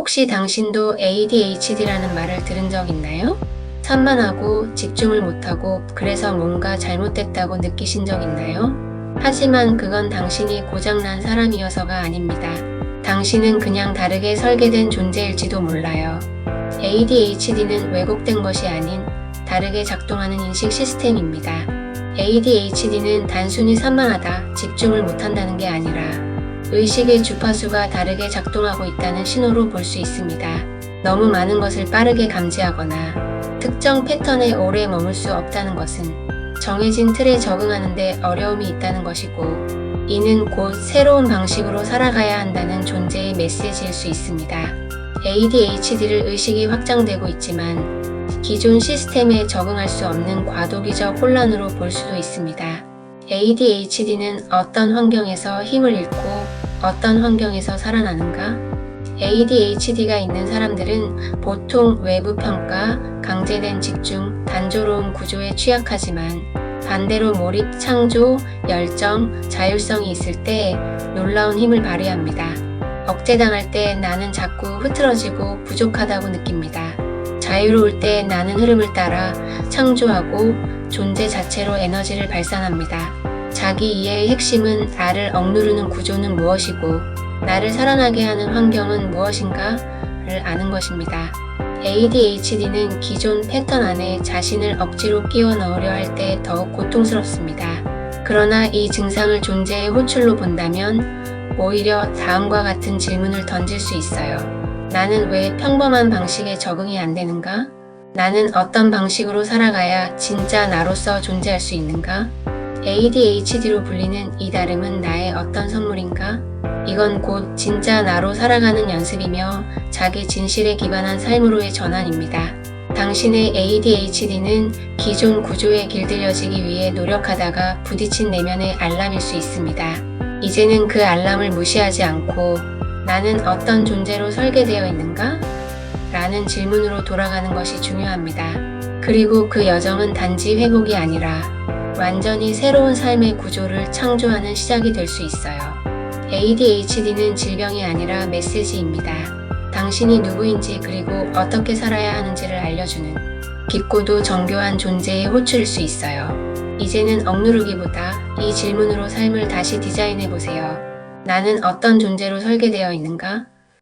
혹시 당신도 ADHD라는 말을 들은 적 있나요? 산만하고 집중을 못하고 그래서 뭔가 잘못됐다고 느끼신 적 있나요? 하지만 그건 당신이 고장난 사람이어서가 아닙니다. 당신은 그냥 다르게 설계된 존재일지도 몰라요. ADHD는 왜곡된 것이 아닌 다르게 작동하는 인식 시스템입니다. ADHD는 단순히 산만하다, 집중을 못한다는 게 아니라 의식의 주파수가 다르게 작동하고 있다는 신호로 볼 수 있습니다. 너무 많은 것을 빠르게 감지하거나 특정 패턴에 오래 머물 수 없다는 것은 정해진 틀에 적응하는데 어려움이 있다는 것이고, 이는 곧 새로운 방식으로 살아가야 한다는 존재의 메시지일 수 있습니다. ADHD를 의식이 확장되고 있지만 기존 시스템에 적응할 수 없는 과도기적 혼란으로 볼 수도 있습니다. ADHD는 어떤 환경에서 힘을 잃고 어떤 환경에서 살아나는가? ADHD가 있는 사람들은 보통 외부 평가, 강제된 집중, 단조로운 구조에 취약하지만 반대로 몰입, 창조, 열정, 자율성이 있을 때 놀라운 힘을 발휘합니다. 억제당할 때 나는 자꾸 흐트러지고 부족하다고 느낍니다. 자유로울 때 나는 흐름을 따라 창조하고 존재 자체로 에너지를 발산합니다. 자기 이해의 핵심은 나를 억누르는 구조는 무엇이고 나를 살아나게 하는 환경은 무엇인가를 아는 것입니다. ADHD는 기존 패턴 안에 자신을 억지로 끼워 넣으려 할 때 더욱 고통스럽습니다. 그러나 이 증상을 존재의 호출로 본다면 오히려 다음과 같은 질문을 던질 수 있어요. 나는 왜 평범한 방식에 적응이 안 되는가? 나는 어떤 방식으로 살아가야 진짜 나로서 존재할 수 있는가? ADHD로 불리는 이 다름은 나의 어떤 선물인가? 이건 곧 진짜 나로 살아가는 연습이며 자기 진실에 기반한 삶으로의 전환입니다. 당신의 ADHD는 기존 구조에 길들여지기 위해 노력하다가 부딪힌 내면의 알람일 수 있습니다. 이제는 그 알람을 무시하지 않고 나는 어떤 존재로 설계되어 있는가? 라는 질문으로 돌아가는 것이 중요합니다. 그리고 그 여정은 단지 회복이 아니라 완전히 새로운 삶의 구조를 창조하는 시작이 될 수 있어요. ADHD는 질병이 아니라 메시지입니다. 당신이 누구인지 그리고 어떻게 살아야 하는지를 알려주는 깊고도 정교한 존재의 호출일 수 있어요. 이제는 억누르기보다 이 질문으로 삶을 다시 디자인해보세요. 나는 어떤 존재로 설계되어 있는가?